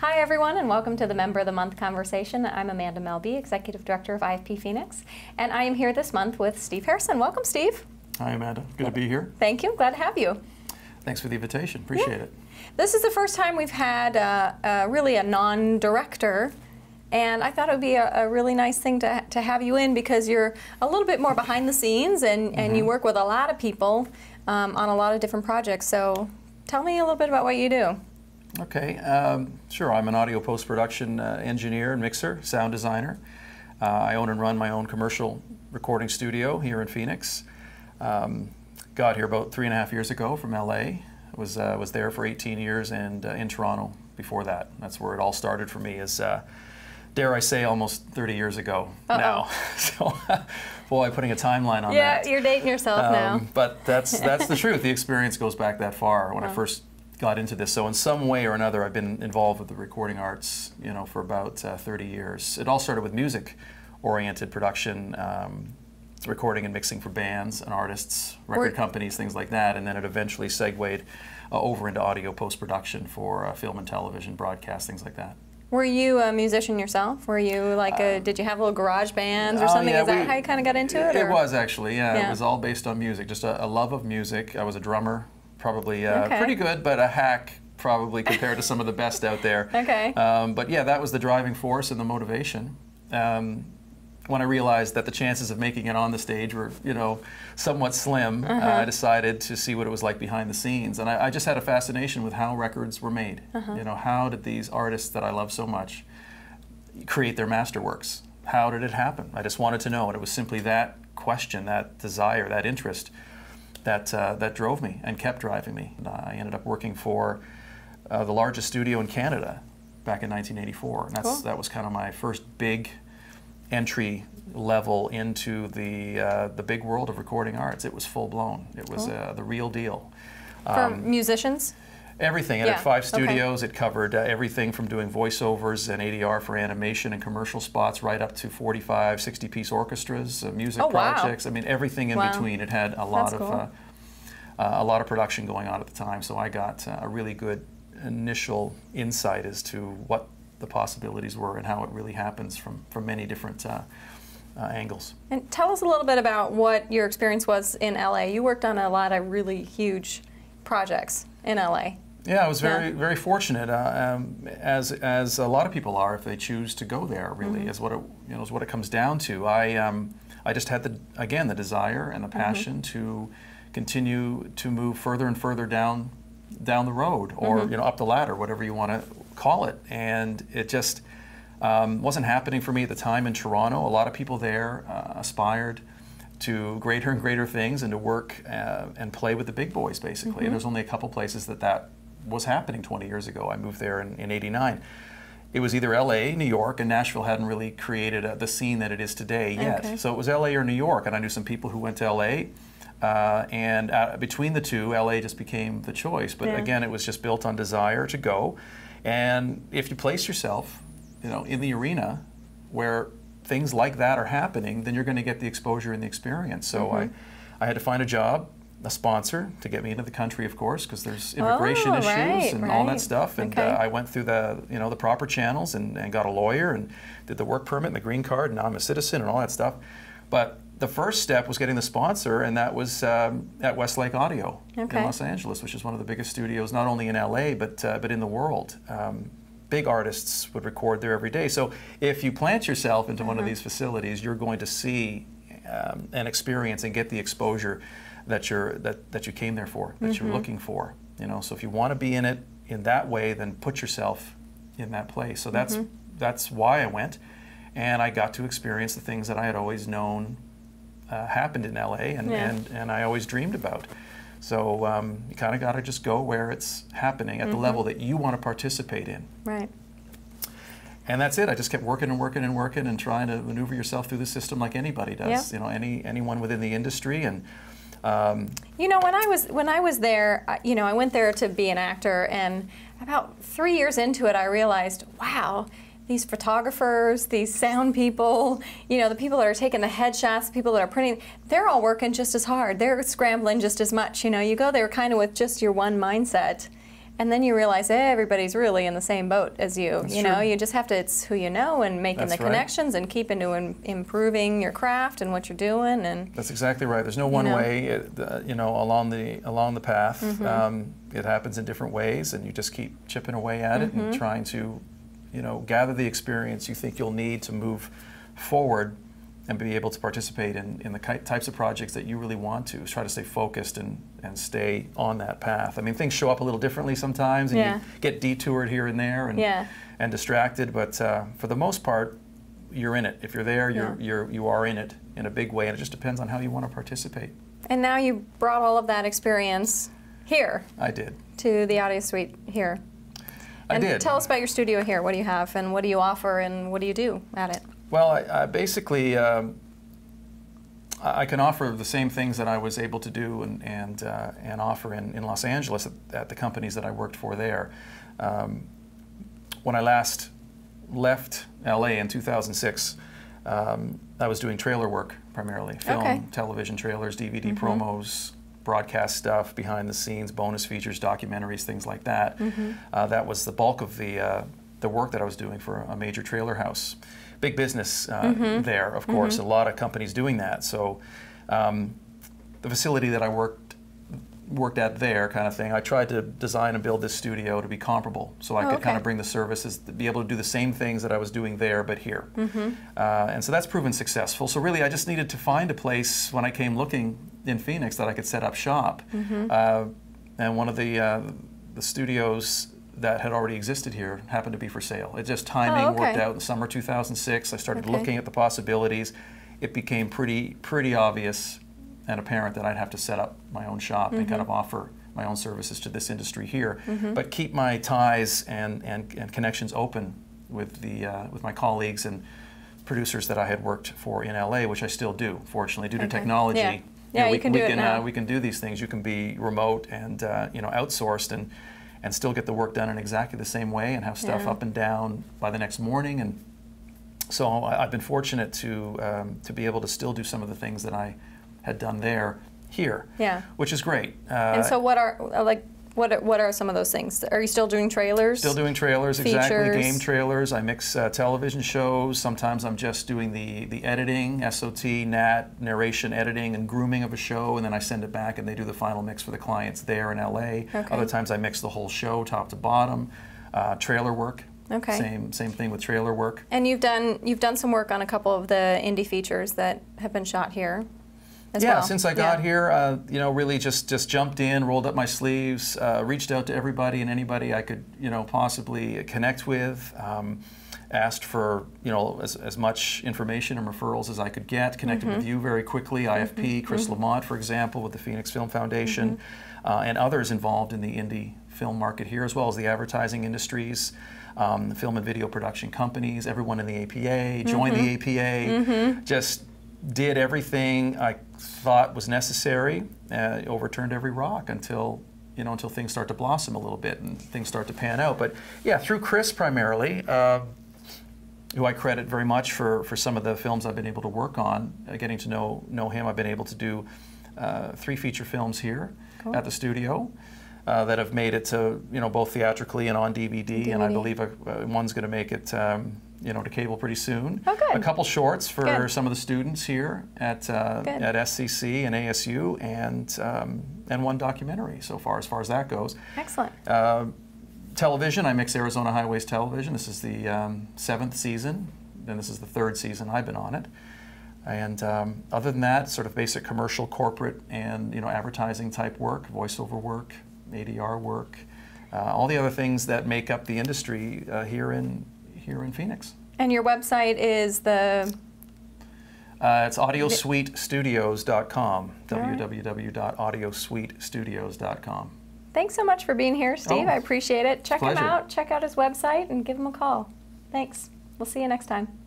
Hi everyone, and welcome to the Member of the Month conversation. I'm Amanda Melby, Executive Director of IFP Phoenix, and I am here this month with Steve Harrison. Welcome, Steve. Hi, Amanda. Good to be here. Thank you. Glad to have you. Thanks for the invitation. Appreciate it. This is the first time we've had really a non-director, and I thought it would be a really nice thing to have you in because you're a little bit more behind the scenes and you work with a lot of people on a lot of different projects. So tell me a little bit about what you do. Okay, sure. I'm an audio post-production engineer and mixer, sound designer. I own and run my own commercial recording studio here in Phoenix. Got here about 3.5 years ago from LA. Was there for 18 years and in Toronto before that. That's where it all started for me, is dare I say almost 30 years ago now. So, boy, putting a timeline on that. Yeah, you're dating yourself now. But that's the truth. The experience goes back that far when I first got into this. So in some way or another, I've been involved with the recording arts, you know, for about 30 years. It all started with music-oriented production, recording and mixing for bands and artists, record companies, things like that, and then it eventually segued over into audio post-production for film and television, broadcast, things like that. Were you a musician yourself? Were you like did you have little garage bands or something? Yeah, Is that how you kind of got into it? It was actually, yeah. It was all based on music, just a love of music. I was a drummer, probably pretty good, but a hack probably compared to some of the best out there. Okay. But yeah, that was the driving force and the motivation. When I realized that the chances of making it on the stage were, you know, somewhat slim, I decided to see what it was like behind the scenes. And I just had a fascination with how records were made. You know, how did these artists that I love so much create their masterworks? How did it happen? I just wanted to know, and it was simply that question, that desire, that interest that drove me and kept driving me. And I ended up working for the largest studio in Canada back in 1984. And that was kind of my first big entry level into the big world of recording arts. It was full blown. It was the real deal. For musicians? Everything. It had 5 studios. It covered everything from doing voiceovers and ADR for animation and commercial spots right up to 45, 60-piece orchestras, music projects. I mean, everything in between. It had a lot of production going on at the time. So I got a really good initial insight as to what the possibilities were and how it really happens from many different angles. And tell us a little bit about what your experience was in LA. You worked on a lot of really huge projects in LA. Yeah, I was very fortunate, as a lot of people are if they choose to go there. Really, is what it comes down to. I just had the desire and the passion to continue to move further and further down the road, or you know, up the ladder, whatever you want to call it. And it just wasn't happening for me at the time in Toronto. A lot of people there aspired to greater and greater things and to work and play with the big boys, basically. And there's only a couple places that was happening 20 years ago. I moved there in '89. It was either LA, New York, and Nashville hadn't really created the scene that it is today yet. So it was LA or New York, and I knew some people who went to LA. And between the two, LA just became the choice. But again, it was just built on desire to go. And if you place yourself, you know, in the arena where things like that are happening, then you're going to get the exposure and the experience. So I had to find a job, a sponsor to get me into the country, of course, because there's immigration issues and all that stuff. And I went through the proper channels and got a lawyer and did the work permit and the green card, and now I'm a citizen and all that stuff. But the first step was getting the sponsor, and that was at Westlake Audio in Los Angeles, which is one of the biggest studios, not only in LA, but in the world. Big artists would record there every day. So if you plant yourself into one of these facilities, you're going to see and experience and get the exposure that you came there for, that you're looking for. You know, so if you want to be in it in that way, then put yourself in that place. So that's why I went, and I got to experience the things that I had always known happened in LA and I always dreamed about. So you kind of got to just go where it's happening at the level that you want to participate in. Right. And that's it. I just kept working and working and working and trying to maneuver yourself through the system like anybody does. You know, anyone within the industry. And you know, when I was there, you know, I went there to be an actor, and about 3 years into it, I realized, wow, these photographers, these sound people, you know, the people that are taking the headshots, the people that are printing, they're all working just as hard. They're scrambling just as much. You know, you go there kind of with just your one mindset. And then you realize everybody's really in the same boat as you. That's you know, true. you just have to, it's who you know and making That's the right. connections and keeping to improving your craft and what you're doing. And That's exactly right. There's no one way, you know, along the path. It happens in different ways, and you just keep chipping away at it and trying to, you know, gather the experience you think you'll need to move forward and be able to participate in the types of projects that you really want to. Try to stay focused and stay on that path. I mean, things show up a little differently sometimes, and you get detoured here and there and distracted, but for the most part, you're in it. If you're there, you are in it in a big way, and it just depends on how you want to participate. And now you brought all of that experience here. I did. To the audio suite here. I did. Tell us about your studio here. What do you have, and what do you offer, and what do you do at it? Well, I basically, I can offer the same things that I was able to do and offer in Los Angeles at the companies that I worked for there. When I last left LA in 2006, I was doing trailer work primarily, film, television trailers, DVD promos, broadcast stuff, behind the scenes, bonus features, documentaries, things like that. That was the bulk of the work that I was doing for a major trailer house. Big business there, of course, a lot of companies doing that. So the facility that I worked at there, kind of thing, I tried to design and build this studio to be comparable, so I could kind of bring the services, to be able to do the same things that I was doing there, but here. And so that's proven successful. So really, I just needed to find a place when I came looking in Phoenix that I could set up shop. And one of the studios that had already existed here happened to be for sale. It just timing worked out in summer 2006. I started looking at the possibilities. It became pretty obvious and apparent that I'd have to set up my own shop and kind of offer my own services to this industry here, but keep my ties and connections open with my colleagues and producers that I had worked for in LA, which I still do, fortunately, due to technology. You can do it now. We can do these things. You can be remote and you know, outsourced and still get the work done in exactly the same way and have stuff up and down by the next morning. And so I've been fortunate to be able to still do some of the things that I had done there here, which is great. And so what are some of those things? Are you still doing trailers? Still doing trailers, features? Exactly. Game trailers. I mix television shows. Sometimes I'm just doing the editing, SOT, NAT, narration, editing, and grooming of a show, and then I send it back and they do the final mix for the clients there in LA. Other times I mix the whole show, top to bottom. Trailer work. Same thing with trailer work. And you've done some work on a couple of the indie features that have been shot here. As well. Since I got here, you know, really just jumped in, rolled up my sleeves, reached out to everybody and anybody I could, you know, possibly connect with, asked for, you know, as much information and referrals as I could get, connected with you very quickly, IFP, Chris Lamont, for example, with the Phoenix Film Foundation, and others involved in the indie film market here, as well as the advertising industries, the film and video production companies, everyone in the APA, joined the APA, just did everything I thought was necessary, overturned every rock until things start to blossom a little bit and things start to pan out. But yeah, through Chris primarily, who I credit very much for some of the films I've been able to work on. Getting to know him, I've been able to do 3 feature films here at the studio that have made it to, you know, both theatrically and on DVD. And I believe one's going to make it you know, to cable pretty soon. A couple shorts for some of the students here at SCC and ASU, and one documentary so far, as far as that goes. Excellent. Television, I mix Arizona Highways Television. This is the 7th season, and this is the 3rd season I've been on it. And other than that, sort of basic commercial, corporate, and, you know, advertising type work, voiceover work, ADR work, all the other things that make up the industry here in Phoenix. And your website is the? It's audiosuitestudios.com, www.audiosuitestudios.com. Thanks so much for being here, Steve. I appreciate it. Check him Pleasure. out. Check out his website and give him a call. Thanks. We'll see you next time.